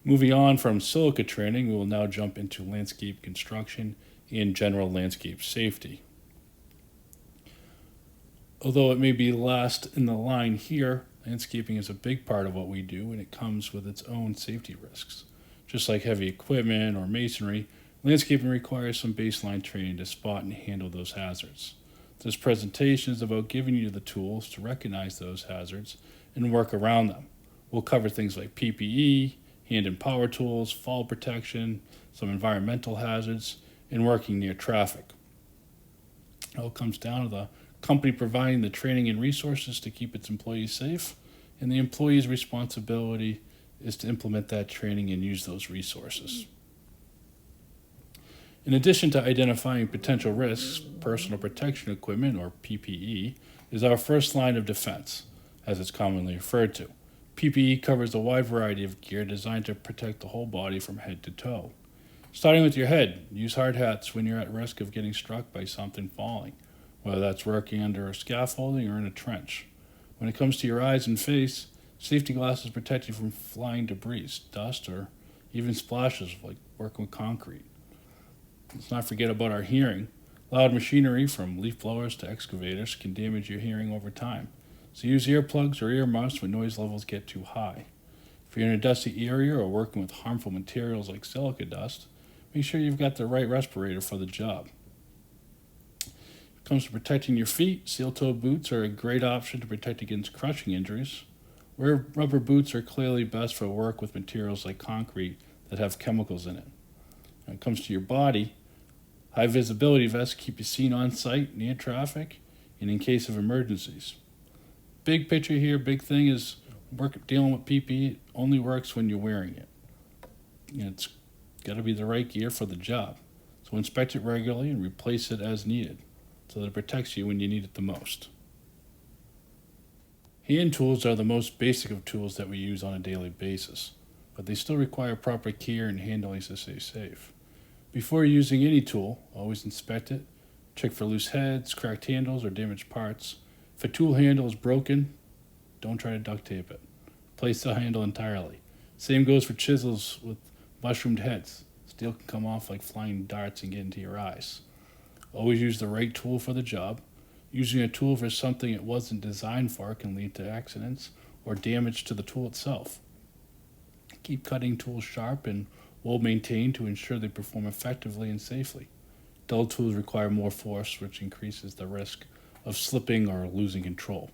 Moving on from silica training, we will now jump into landscape construction and general landscape safety. Although it may be last in the line here, landscaping is a big part of what we do, and it comes with its own safety risks. Just like heavy equipment or masonry, landscaping requires some baseline training to spot and handle those hazards. This presentation is about giving you the tools to recognize those hazards and work around them. We'll cover things like PPE, hand and power tools, fall protection, some environmental hazards, and working near traffic. It all comes down to the company providing the training and resources to keep its employees safe, and the employee's responsibility is to implement that training and use those resources. In addition to identifying potential risks, personal protection equipment, or PPE, is our first line of defense, as it's commonly referred to. PPE covers a wide variety of gear designed to protect the whole body from head to toe. Starting with your head, use hard hats when you're at risk of getting struck by something falling, whether that's working under a scaffolding or in a trench. When it comes to your eyes and face, safety glasses protect you from flying debris, dust, or even splashes like working with concrete. Let's not forget about our hearing. Loud machinery, from leaf blowers to excavators, can damage your hearing over time. So use earplugs or earmuffs when noise levels get too high. If you're in a dusty area or working with harmful materials like silica dust, make sure you've got the right respirator for the job. When it comes to protecting your feet, steel-toed boots are a great option to protect against crushing injuries. Rubber boots are clearly best for work with materials like concrete that have chemicals in it. When it comes to your body, high visibility vests keep you seen on site, near traffic, and in case of emergencies. Big picture here, big thing is dealing with PPE only works when you're wearing it. It's got to be the right gear for the job. So inspect it regularly and replace it as needed so that it protects you when you need it the most. Hand tools are the most basic of tools that we use on a daily basis, but they still require proper care and handling to stay safe. Before using any tool, always inspect it. Check for loose heads, cracked handles, or damaged parts. If a tool handle is broken, don't try to duct tape it. Replace the handle entirely. Same goes for chisels with mushroomed heads. Steel can come off like flying darts and get into your eyes. Always use the right tool for the job. Using a tool for something it wasn't designed for can lead to accidents or damage to the tool itself. Keep cutting tools sharp and well maintained to ensure they perform effectively and safely. Dull tools require more force, which increases the risk of slipping or losing control.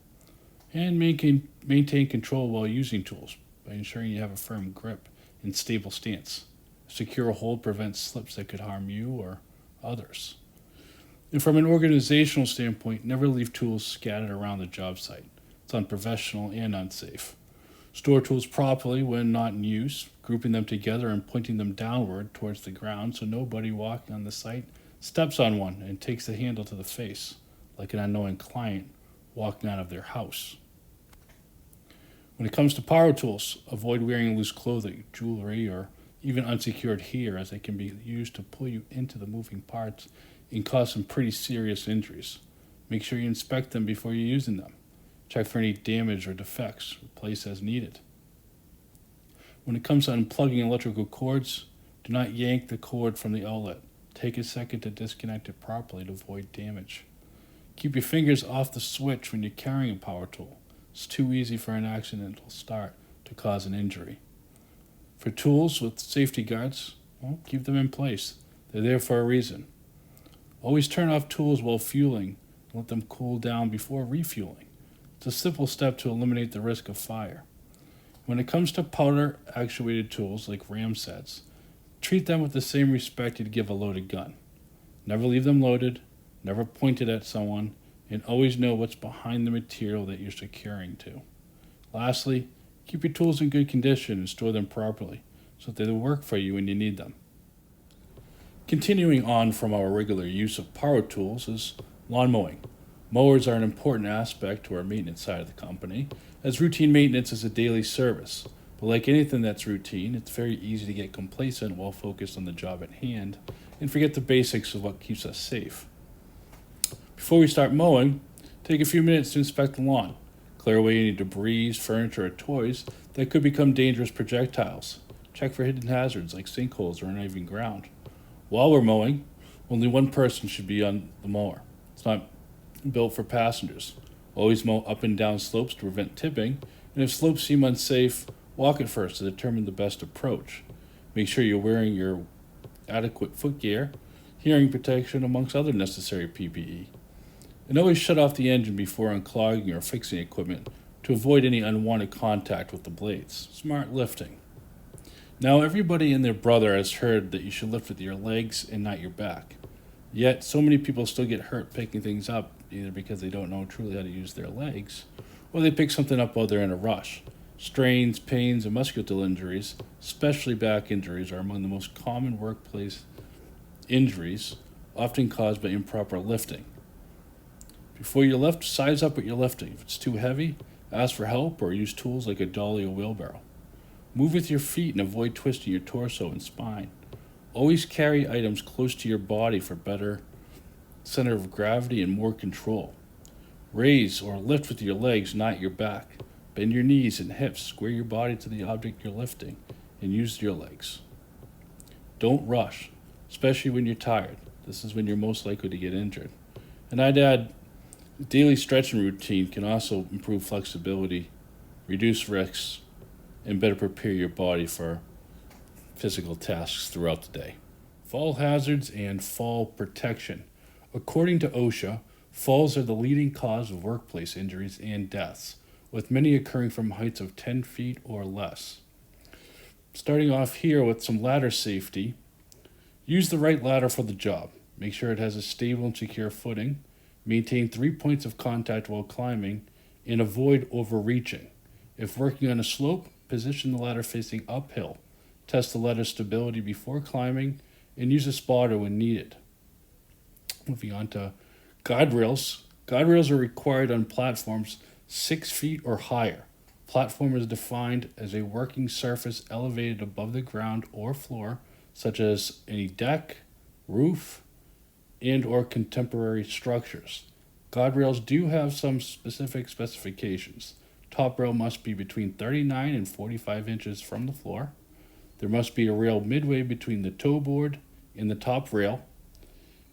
And maintain control while using tools by ensuring you have a firm grip and stable stance. A secure hold prevents slips that could harm you or others. And from an organizational standpoint, never leave tools scattered around the job site. It's unprofessional and unsafe. Store tools properly when not in use, grouping them together and pointing them downward towards the ground so nobody walking on the site steps on one and takes the handle to the face, like an unknowing client walking out of their house. When it comes to power tools, avoid wearing loose clothing, jewelry, or even unsecured gear, as they can be used to pull you into the moving parts and cause some pretty serious injuries. Make sure you inspect them before you're using them. Check for any damage or defects. Replace as needed. When it comes to unplugging electrical cords, do not yank the cord from the outlet. Take a second to disconnect it properly to avoid damage. Keep your fingers off the switch when you're carrying a power tool. It's too easy for an accidental start to cause an injury. For tools with safety guards, keep them in place. They're there for a reason. Always turn off tools while fueling and let them cool down before refueling. It's a simple step to eliminate the risk of fire. When it comes to powder-actuated tools like ram sets, treat them with the same respect you'd give a loaded gun. Never leave them loaded, never point it at someone, and always know what's behind the material that you're securing to. Lastly, keep your tools in good condition and store them properly so that they will work for you when you need them. Continuing on from our regular use of power tools is lawn mowing. Mowers are an important aspect to our maintenance side of the company, as routine maintenance is a daily service. But like anything that's routine, it's very easy to get complacent while focused on the job at hand and forget the basics of what keeps us safe. Before we start mowing, take a few minutes to inspect the lawn. Clear away any debris, furniture, or toys that could become dangerous projectiles. Check for hidden hazards like sinkholes or uneven ground. While we're mowing, only one person should be on the mower. It's not built for passengers. Always mow up and down slopes to prevent tipping, and if slopes seem unsafe, walk it first to determine the best approach. Make sure you're wearing your adequate foot gear, hearing protection, amongst other necessary PPE. And always shut off the engine before unclogging or fixing equipment to avoid any unwanted contact with the blades. Smart lifting. Now, everybody and their brother has heard that you should lift with your legs and not your back. Yet, so many people still get hurt picking things up, either because they don't know truly how to use their legs, or they pick something up while they're in a rush. Strains, pains, and musculoskeletal injuries, especially back injuries, are among the most common workplace injuries, often caused by improper lifting. Before you lift, size up what you're lifting. If it's too heavy, ask for help or use tools like a dolly or wheelbarrow. Move with your feet and avoid twisting your torso and spine. Always carry items close to your body for better center of gravity and more control. Raise or lift with your legs, not your back. Bend your knees and hips, square your body to the object you're lifting, and use your legs. Don't rush, especially when you're tired. This is when you're most likely to get injured. And I'd add, daily stretching routine can also improve flexibility, reduce risks, and better prepare your body for physical tasks throughout the day. Fall hazards and fall protection. According to OSHA, falls are the leading cause of workplace injuries and deaths, with many occurring from heights of 10 feet or less. Starting off here with some ladder safety, use the right ladder for the job. Make sure it has a stable and secure footing. Maintain 3 points of contact while climbing, and avoid overreaching. If working on a slope, position the ladder facing uphill. Test the ladder's stability before climbing, and use a spotter when needed. Moving on to guardrails. Guardrails are required on platforms 6 feet or higher. Platform is defined as a working surface elevated above the ground or floor, such as any deck, roof, and or contemporary structures. Guardrails do have some specific specifications. Top rail must be between 39 and 45 inches from the floor. There must be a rail midway between the toe board and the top rail.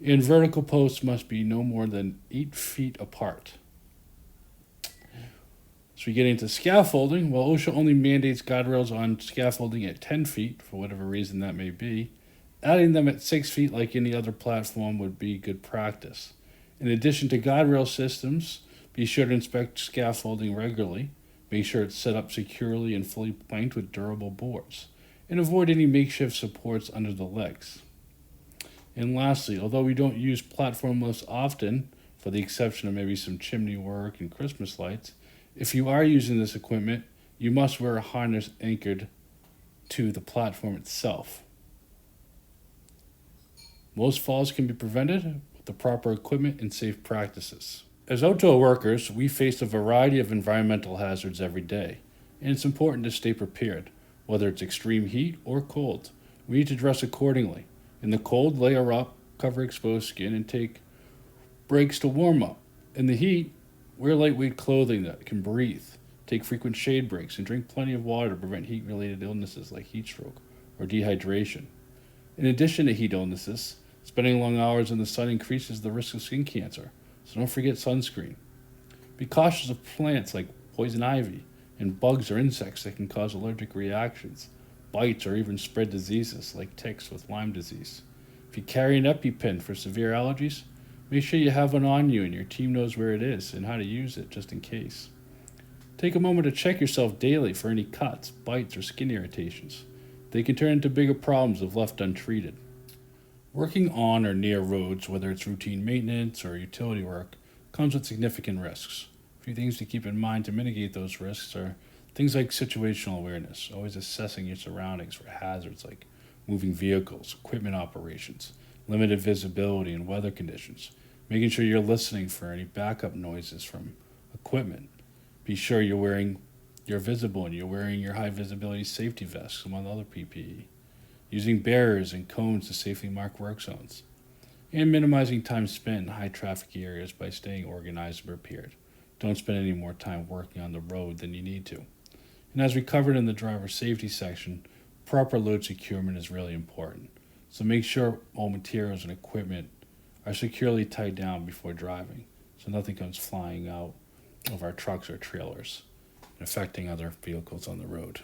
And vertical posts must be no more than 8 feet apart. So we get into scaffolding. Well, OSHA only mandates guardrails on scaffolding at 10 feet, for whatever reason that may be. Adding them at 6 feet like any other platform would be good practice. In addition to guardrail systems, be sure to inspect scaffolding regularly. Make sure it's set up securely and fully planked with durable boards. And avoid any makeshift supports under the legs. And lastly, although we don't use platform lifts often, for the exception of maybe some chimney work and Christmas lights, if you are using this equipment, you must wear a harness anchored to the platform itself. Most falls can be prevented with the proper equipment and safe practices. As outdoor workers, we face a variety of environmental hazards every day, and it's important to stay prepared, whether it's extreme heat or cold. We need to dress accordingly. In the cold, layer up, cover exposed skin, and take breaks to warm up. In the heat, wear lightweight clothing that can breathe. Take frequent shade breaks and drink plenty of water to prevent heat-related illnesses like heat stroke or dehydration. In addition to heat illnesses, spending long hours in the sun increases the risk of skin cancer, so don't forget sunscreen. Be cautious of plants like poison ivy and bugs or insects that can cause allergic reactions, bites, or even spread diseases like ticks with Lyme disease. If you carry an EpiPen for severe allergies, make sure you have one on you and your team knows where it is and how to use it just in case. Take a moment to check yourself daily for any cuts, bites, or skin irritations. They can turn into bigger problems if left untreated. Working on or near roads, whether it's routine maintenance or utility work, comes with significant risks. A few things to keep in mind to mitigate those risks are things like situational awareness, always assessing your surroundings for hazards like moving vehicles, equipment operations, limited visibility and weather conditions, making sure you're listening for any backup noises from equipment. Be sure you're visible and you're wearing your high visibility safety vests among other PPE. Using barriers and cones to safely mark work zones, and minimizing time spent in high traffic areas by staying organized and prepared. Don't spend any more time working on the road than you need to. And as we covered in the driver safety section, proper load securement is really important. So make sure all materials and equipment are securely tied down before driving, so nothing comes flying out of our trucks or trailers and affecting other vehicles on the road.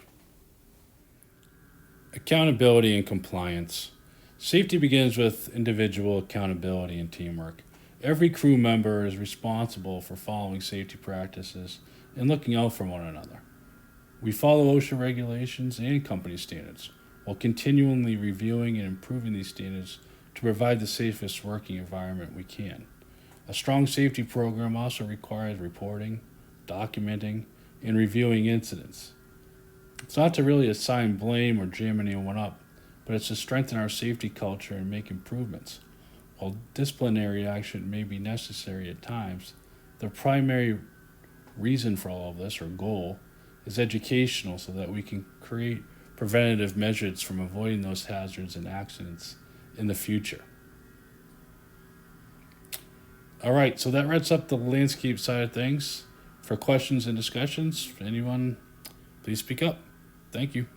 Accountability and compliance. Safety begins with individual accountability and teamwork. Every crew member is responsible for following safety practices and looking out for one another. We follow OSHA regulations and company standards while continually reviewing and improving these standards to provide the safest working environment we can. A strong safety program also requires reporting, documenting, and reviewing incidents. It's not to really assign blame or jam anyone up, but it's to strengthen our safety culture and make improvements. While disciplinary action may be necessary at times, the primary reason for all of this, or goal, is educational so that we can create preventative measures from avoiding those hazards and accidents in the future. All right, so that wraps up the landscape side of things. For questions and discussions, anyone, please speak up. Thank you.